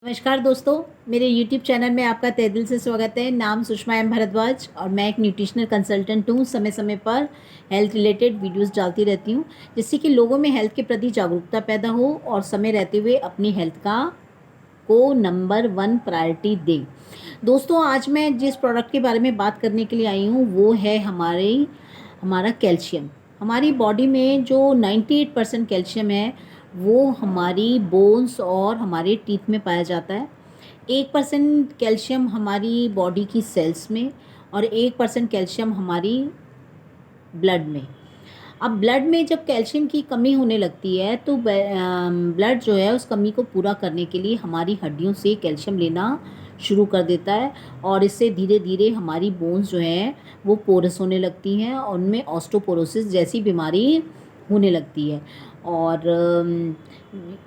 नमस्कार दोस्तों, मेरे YouTube चैनल में आपका तहे दिल से स्वागत है। नाम सुषमा एम भारद्वाज और मैं एक न्यूट्रिशनल कंसल्टेंट हूँ। समय समय पर हेल्थ रिलेटेड वीडियोस डालती रहती हूँ, जिससे कि लोगों में हेल्थ के प्रति जागरूकता पैदा हो और समय रहते हुए अपनी हेल्थ को नंबर 1 प्रायोरिटी दें। दोस्तों, आज मैं जिस प्रोडक्ट के बारे में बात करने के लिए आई हूँ वो है हमारा कैल्शियम। हमारी बॉडी में जो 98% कैल्शियम है वो हमारी बोन्स और हमारे टीथ में पाया जाता है। 1% कैल्शियम हमारी बॉडी की सेल्स में और 1% कैल्शियम हमारी ब्लड में। अब ब्लड में जब कैल्शियम की कमी होने लगती है तो ब्लड जो है उस कमी को पूरा करने के लिए हमारी हड्डियों से कैल्शियम लेना शुरू कर देता है और इससे धीरे धीरे हमारी बोन्स जो हैं वो पोरस होने लगती हैं और उनमें ऑस्टोपोरोसिस जैसी बीमारी होने लगती है। और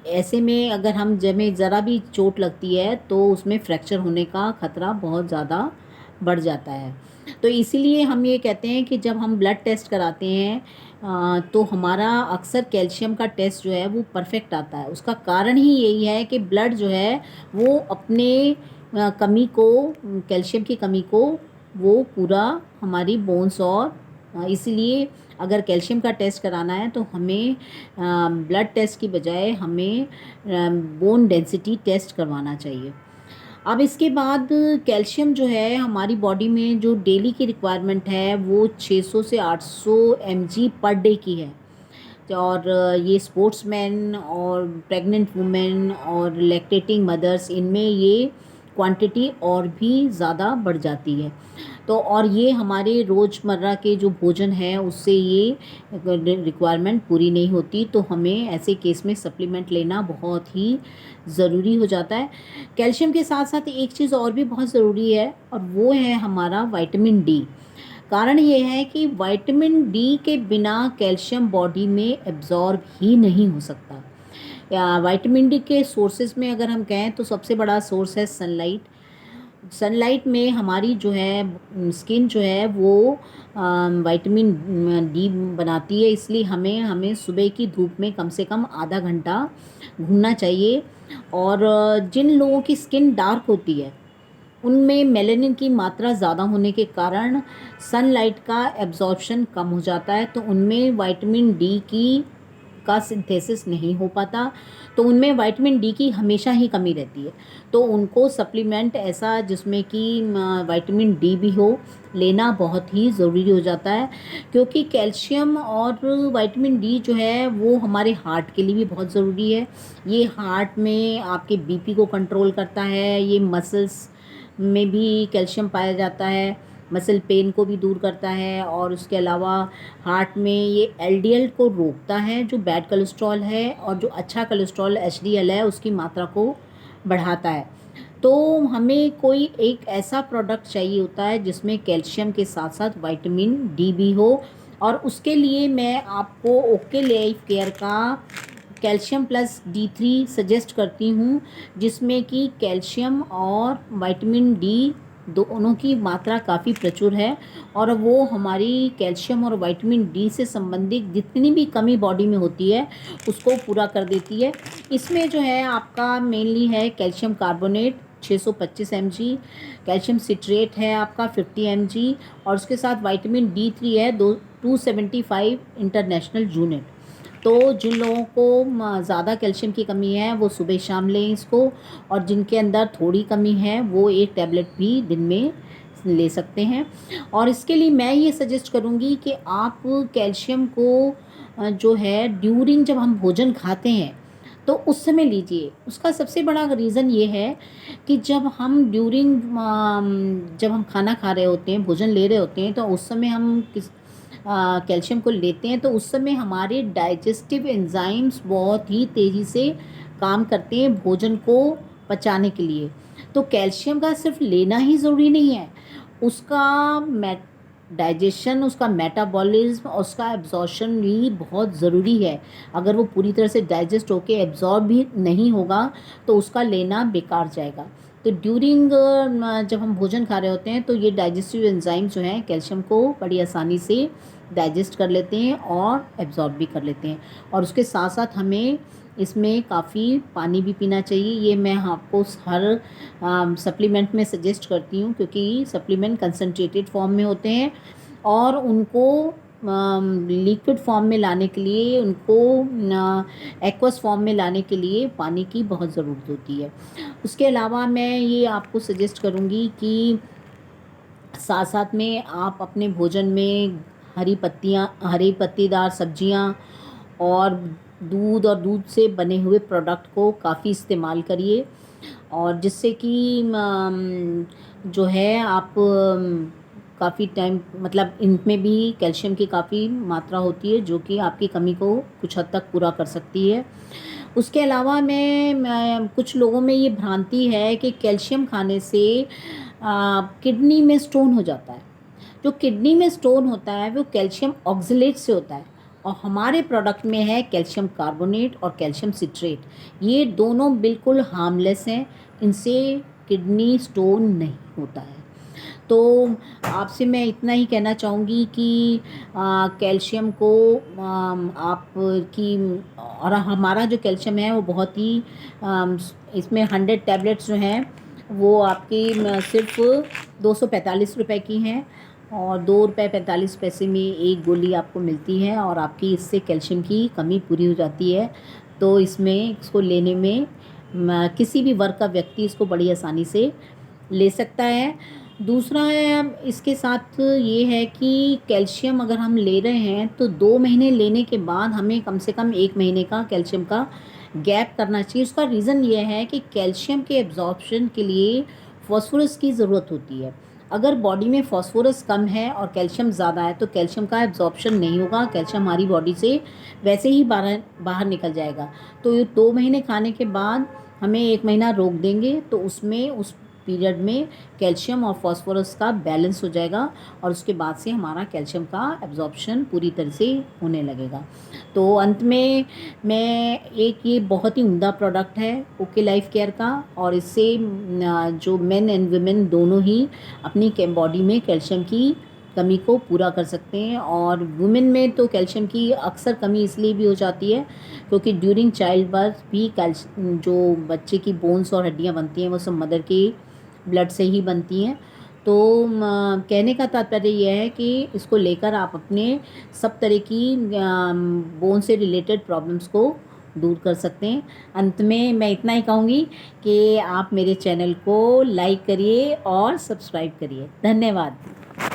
ऐसे में अगर हम जमें ज़रा भी चोट लगती है तो उसमें फ्रैक्चर होने का ख़तरा बहुत ज़्यादा बढ़ जाता है। तो इसीलिए हम ये कहते हैं कि जब हम ब्लड टेस्ट कराते हैं तो हमारा अक्सर कैल्शियम का टेस्ट जो है वो परफेक्ट आता है। उसका कारण ही यही है कि ब्लड जो है वो अपने कमी को, कैल्शियम की कमी को वो पूरा हमारी बोन्स और इसीलिए अगर कैल्शियम का टेस्ट कराना है तो हमें ब्लड टेस्ट की बजाय हमें बोन डेंसिटी टेस्ट करवाना चाहिए। अब इसके बाद कैल्शियम जो है हमारी बॉडी में जो डेली की रिक्वायरमेंट है वो 600 से 800 mg पर डे की है। और ये स्पोर्ट्समैन और प्रेग्नेंट वुमेन और लैक्टेटिंग मदर्स, इनमें ये क्वांटिटी और भी ज़्यादा बढ़ जाती है। तो और ये हमारे रोज़मर्रा के जो भोजन है उससे ये रिक्वायरमेंट पूरी नहीं होती, तो हमें ऐसे केस में सप्लीमेंट लेना बहुत ही ज़रूरी हो जाता है। कैल्शियम के साथ साथ एक चीज़ और भी बहुत ज़रूरी है और वो है हमारा विटामिन डी। कारण ये है कि विटामिन डी के बिना कैल्शियम बॉडी में एब्जॉर्ब ही नहीं हो सकता। या विटामिन डी के सोर्सेज में अगर हम कहें तो सबसे बड़ा सोर्स है सनलाइट। सनलाइट में हमारी जो है स्किन जो है वो विटामिन डी बनाती है, इसलिए हमें हमें सुबह की धूप में कम से कम आधा घंटा घूमना चाहिए। और जिन लोगों की स्किन डार्क होती है उनमें मेलानिन की मात्रा ज़्यादा होने के कारण सनलाइट का एब्जॉर्प्शन कम हो जाता है, तो उनमें विटामिन डी का सिंथेसिस नहीं हो पाता, तो उनमें विटामिन डी की हमेशा ही कमी रहती है। तो उनको सप्लीमेंट ऐसा जिसमें कि विटामिन डी भी हो लेना बहुत ही ज़रूरी हो जाता है, क्योंकि कैल्शियम और विटामिन डी जो है वो हमारे हार्ट के लिए भी बहुत ज़रूरी है। ये हार्ट में आपके बीपी को कंट्रोल करता है, ये मसल्स में भी कैल्शियम पाया जाता है, मसल पेन को भी दूर करता है और उसके अलावा हार्ट में ये एलडीएल को रोकता है जो बैड कोलेस्ट्रॉल है, और जो अच्छा कोलेस्ट्रॉल एचडीएल है उसकी मात्रा को बढ़ाता है। तो हमें कोई एक ऐसा प्रोडक्ट चाहिए होता है जिसमें कैल्शियम के साथ साथ विटामिन डी भी हो, और उसके लिए मैं आपको ओके लाइफ केयर का कैल्शियम प्लस D3 सजेस्ट करती हूँ, जिसमें कि कैल्शियम और विटामिन डी दोनों की मात्रा काफ़ी प्रचुर है और वो हमारी कैल्शियम और विटामिन डी से संबंधित जितनी भी कमी बॉडी में होती है उसको पूरा कर देती है। इसमें जो है आपका मेनली है calcium carbonate 625 mg, calcium citrate है आपका 50 mg, और उसके साथ विटामिन D3 है 275 इंटरनेशनल यूनिट। तो जिन लोगों को ज़्यादा कैल्शियम की कमी है वो सुबह शाम लें इसको, और जिनके अंदर थोड़ी कमी है वो एक टैबलेट भी दिन में ले सकते हैं। और इसके लिए मैं ये सजेस्ट करूँगी कि आप कैल्शियम को जो है ड्यूरिंग जब हम भोजन खाते हैं तो उस समय लीजिए। उसका सबसे बड़ा रीज़न ये है कि जब हम जब हम खाना खा रहे होते हैं, भोजन ले रहे होते हैं, तो उस समय हम कैल्शियम को लेते हैं तो उस समय हमारे डाइजेस्टिव एंजाइम्स बहुत ही तेज़ी से काम करते हैं भोजन को पचाने के लिए। तो कैल्शियम का सिर्फ लेना ही ज़रूरी नहीं है, उसका डाइजेशन, उसका मेटाबॉलिज्म और उसका एब्जॉर्शन भी बहुत ज़रूरी है। अगर वो पूरी तरह से डाइजेस्ट होके एब्जॉर्ब भी नहीं होगा तो उसका लेना बेकार जाएगा। तो ड्यूरिंग जब हम भोजन खा रहे होते हैं तो ये डाइजेस्टिव एंजाइम जो हैं कैल्शियम को बड़ी आसानी से डाइजेस्ट कर लेते हैं और एब्जॉर्ब भी कर लेते हैं। और उसके साथ साथ हमें इसमें काफ़ी पानी भी पीना चाहिए। ये मैं आपको हर सप्लीमेंट में सजेस्ट करती हूँ, क्योंकि सप्लीमेंट कंसनट्रेटेड फॉर्म में होते हैं और उनको लिक्विड फॉर्म में लाने के लिए, उनको एक्वस फॉर्म में लाने के लिए पानी की बहुत ज़रूरत होती है। उसके अलावा मैं ये आपको सजेस्ट करूँगी कि साथ साथ में आप अपने भोजन में हरी पत्तीदार सब्जियां और दूध से बने हुए प्रोडक्ट को काफ़ी इस्तेमाल करिए, और जिससे कि जो है आप काफ़ी टाइम, मतलब इनमें भी कैल्शियम की काफ़ी मात्रा होती है, जो कि आपकी कमी को कुछ हद तक पूरा कर सकती है। उसके अलावा मैं कुछ लोगों में ये भ्रांति है कि कैल्शियम खाने से किडनी में स्टोन हो जाता है। जो किडनी में स्टोन होता है वो कैल्शियम ऑक्सलेट से होता है, और हमारे प्रोडक्ट में है कैल्शियम कार्बोनेट और कैल्शियम सिट्रेट। ये दोनों बिल्कुल हार्मलेस हैं, इनसे किडनी स्टोन नहीं होता है। तो आपसे मैं इतना ही कहना चाहूँगी कि कैल्शियम को आप की, और हमारा जो कैल्शियम है वो बहुत ही इसमें 100 टैबलेट्स जो हैं वो आपकी सिर्फ 245 रुपए की हैं, और 2 रुपये 45 पैसे में एक गोली आपको मिलती है, और आपकी इससे कैल्शियम की कमी पूरी हो जाती है। तो इसको लेने में किसी भी वर्ग का व्यक्ति इसको बड़ी आसानी से ले सकता है। दूसरा है, इसके साथ ये है कि कैल्शियम अगर हम ले रहे हैं तो 2 महीने लेने के बाद हमें कम से कम 1 महीने का कैल्शियम का गैप करना चाहिए। उसका रीज़न ये है कि कैल्शियम के एब्जॉर्प्शन के लिए फॉस्फोरस की ज़रूरत होती है। अगर बॉडी में फॉस्फोरस कम है और कैल्शियम ज़्यादा है तो कैल्शियम का एब्जॉर्प्शन नहीं होगा, कैल्शियम हमारी बॉडी से वैसे ही बाहर निकल जाएगा। तो ये 2 महीने खाने के बाद हमें 1 महीना रोक देंगे, तो उसमें उस पीरियड में कैल्शियम और फास्फोरस का बैलेंस हो जाएगा, और उसके बाद से हमारा कैल्शियम का एब्जॉर्प्शन पूरी तरह से होने लगेगा। तो अंत में ये बहुत ही उम्दा प्रोडक्ट है ओके लाइफ केयर का, और इससे जो मेन एंड वुमेन दोनों ही अपनी बॉडी में कैल्शियम की कमी को पूरा कर सकते हैं। और वुमेन में तो कैल्शियम की अक्सर कमी इसलिए भी हो जाती है क्योंकि ड्यूरिंग चाइल्ड बर्थ भी जो बच्चे की बोन्स और हड्डियां बनती हैं वो सब मदर के ब्लड से ही बनती हैं। तो कहने का तात्पर्य यह है कि इसको लेकर आप अपने सब तरह की बोन से रिलेटेड प्रॉब्लम्स को दूर कर सकते हैं। अंत में मैं इतना ही कहूँगी कि आप मेरे चैनल को लाइक करिए और सब्सक्राइब करिए। धन्यवाद।